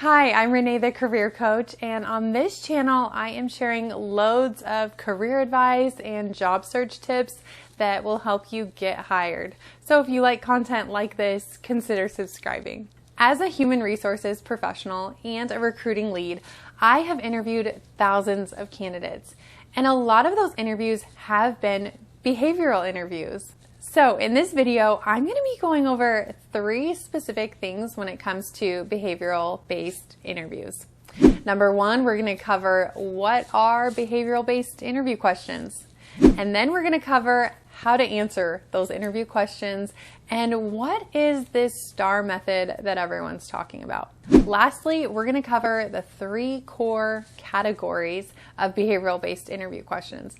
Hi, I'm Renee, the career coach, and on this channel, I am sharing loads of career advice and job search tips that will help you get hired. So if you like content like this, consider subscribing. As a human resources professional and a recruiting lead, I have interviewed thousands of candidates, and a lot of those interviews have been behavioral interviews. So in this video, I'm going to be going over 3 specific things when it comes to behavioral-based interviews. Number 1, we're going to cover what are behavioral-based interview questions. And then we're going to cover how to answer those interview questions and what is this STAR method that everyone's talking about. Lastly, we're going to cover the 3 core categories of behavioral-based interview questions.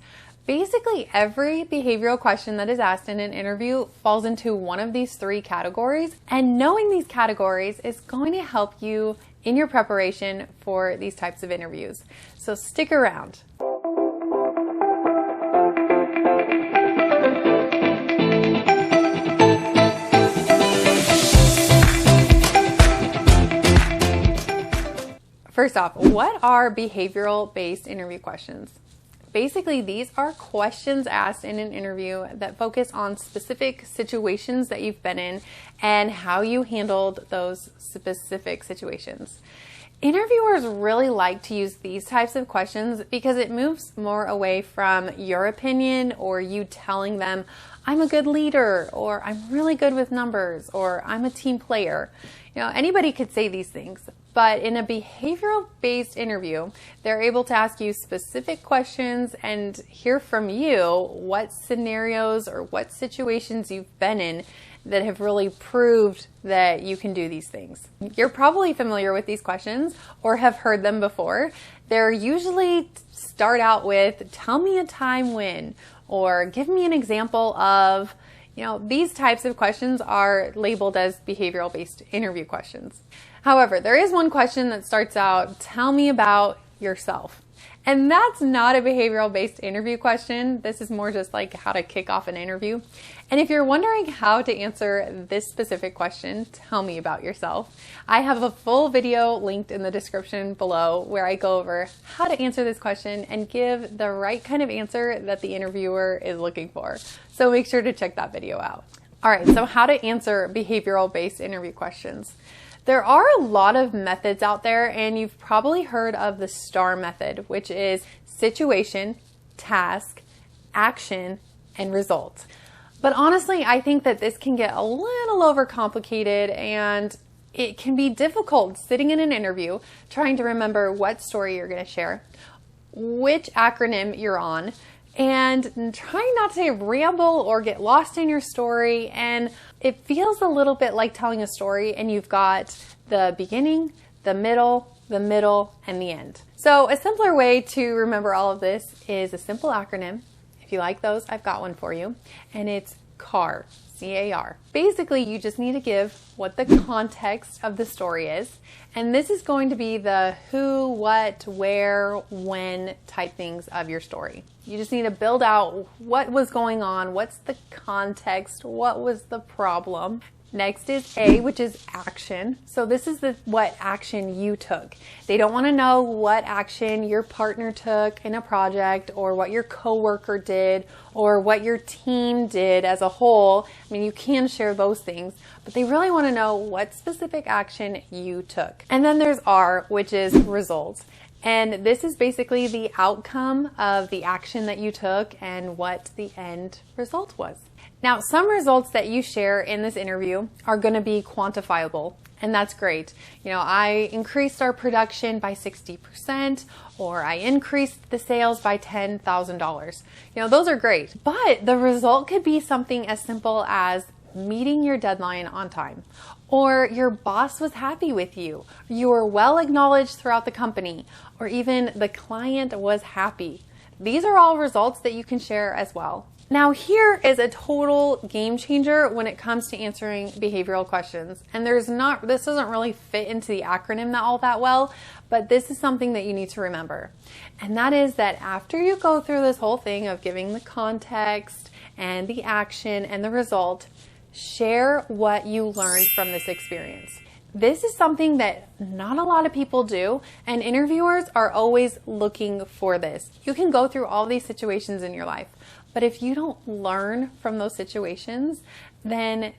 Basically, every behavioral question that is asked in an interview falls into one of these 3 categories, and knowing these categories is going to help you in your preparation for these types of interviews. So stick around. First off, what are behavioral-based interview questions? Basically, these are questions asked in an interview that focus on specific situations that you've been in and how you handled those specific situations. Interviewers really like to use these types of questions because it moves more away from your opinion or you telling them, I'm a good leader, or I'm really good with numbers, or I'm a team player. You know, anybody could say these things, but in a behavioral-based interview, they're able to ask you specific questions and hear from you what scenarios or what situations you've been in that have really proved that you can do these things. You're probably familiar with these questions or have heard them before. They're usually start out with, tell me a time when, or give me an example of. You know, these types of questions are labeled as behavioral-based interview questions. However, there is one question that starts out, tell me about yourself. And that's not a behavioral-based interview question. This is more just like how to kick off an interview. And if you're wondering how to answer this specific question, tell me about yourself, I have a full video linked in the description below where I go over how to answer this question and give the right kind of answer that the interviewer is looking for. So make sure to check that video out. All right, so how to answer behavioral-based interview questions. There are a lot of methods out there, and you've probably heard of the STAR method, which is situation, task, action, and result. But honestly, I think that this can get a little overcomplicated, and it can be difficult sitting in an interview trying to remember what story you're going to share, which acronym you're on, and trying not to ramble or get lost in your story. And it feels a little bit like telling a story and you've got the beginning, the middle, and the end. So a simpler way to remember all of this is a simple acronym. If you like those, I've got one for you, and it's C.A.R. C.A.R. Basically, you just need to give what the context of the story is, and this is going to be the who, what, where, when type things of your story. You just need to build out what was going on, what's the context, what was the problem. Next is A, which is action. So this is what action you took. They don't want to know what action your partner took in a project or what your coworker did or what your team did as a whole. I mean, you can share those things, but they really want to know what specific action you took. And then there's R, which is results. And this is basically the outcome of the action that you took and what the end result was. Now, some results that you share in this interview are going to be quantifiable, and that's great. You know, I increased our production by 60%, or I increased the sales by $10,000. You know, those are great, but the result could be something as simple as meeting your deadline on time, or your boss was happy with you, you were well acknowledged throughout the company, or even the client was happy. These are all results that you can share as well. Now here is a total game changer when it comes to answering behavioral questions. And this doesn't really fit into the acronym all that well, but this is something that you need to remember. And that is that after you go through this whole thing of giving the context and the action and the result, share what you learned from this experience. This is something that not a lot of people do, and interviewers are always looking for this. You can go through all these situations in your life, but if you don't learn from those situations, then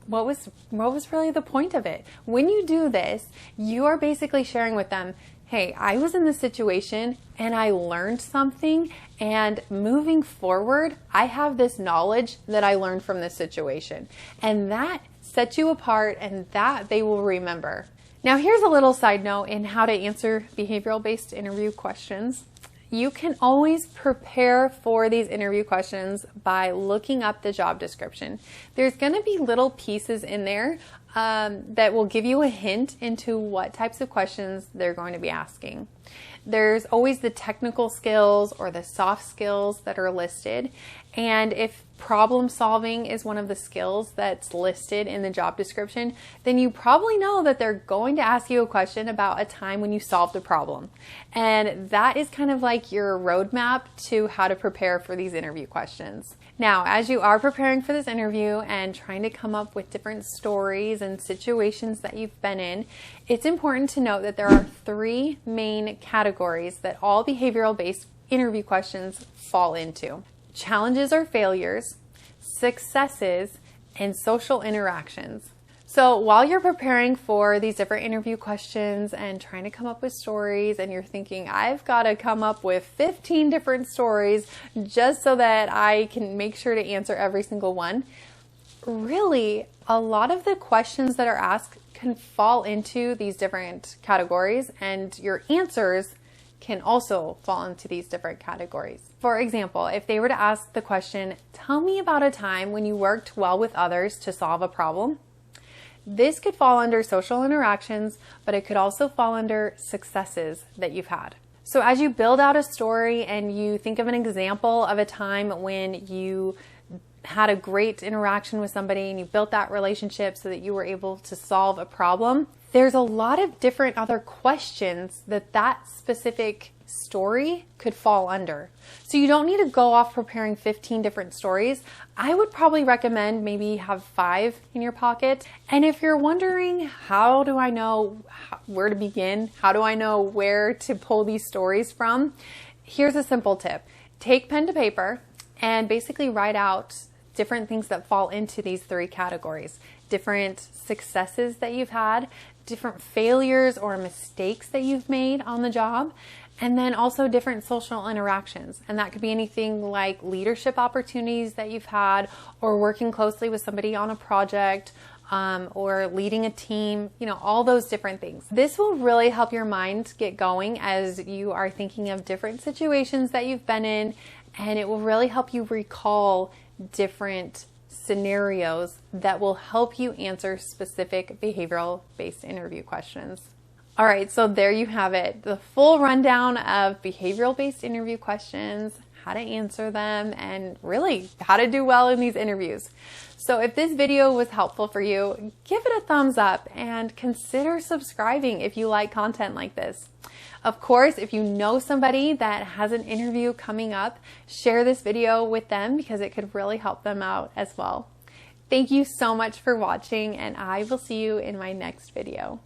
what was really the point of it? When you do this, you are basically sharing with them, hey, I was in this situation and I learned something, and moving forward, I have this knowledge that I learned from this situation. And that sets you apart, and that they will remember. Now, here's a little side note in how to answer behavioral-based interview questions. You can always prepare for these interview questions by looking up the job description. There's going to be little pieces in there that will give you a hint into what types of questions they're going to be asking. There's always the technical skills or the soft skills that are listed. And if problem solving is one of the skills that's listed in the job description, then you probably know that they're going to ask you a question about a time when you solved a problem. And that is kind of like your roadmap to how to prepare for these interview questions. Now, as you are preparing for this interview and trying to come up with different stories and situations that you've been in, it's important to note that there are 3 main categories that all behavioral-based interview questions fall into: challenges or failures, successes, and social interactions. So while you're preparing for these different interview questions and trying to come up with stories, and you're thinking, I've got to come up with 15 different stories just so that I can make sure to answer every single one, really, a lot of the questions that are asked can fall into these different categories, and your answers can also fall into these different categories. For example, if they were to ask the question, tell me about a time when you worked well with others to solve a problem, this could fall under social interactions, but it could also fall under successes that you've had. So as you build out a story and you think of an example of a time when you had a great interaction with somebody and you built that relationship so that you were able to solve a problem, there's a lot of different other questions that specific story could fall under. So you don't need to go off preparing 15 different stories. I would probably recommend maybe have 5 in your pocket. And if you're wondering, how do I know where to begin? How do I know where to pull these stories from? Here's a simple tip. Take pen to paper and basically write out different things that fall into these 3 categories. Different successes that you've had, different failures or mistakes that you've made on the job, and then also different social interactions. And that could be anything like leadership opportunities that you've had, or working closely with somebody on a project, or leading a team, all those different things. This will really help your mind get going as you are thinking of different situations that you've been in, and it will really help you recall different scenarios that will help you answer specific behavioral-based interview questions. All right, so there you have it. The full rundown of behavioral-based interview questions, how to answer them, and really how to do well in these interviews. So if this video was helpful for you, give it a thumbs up and consider subscribing if you like content like this. Of course, if you know somebody that has an interview coming up, share this video with them because it could really help them out as well. Thank you so much for watching, and I will see you in my next video.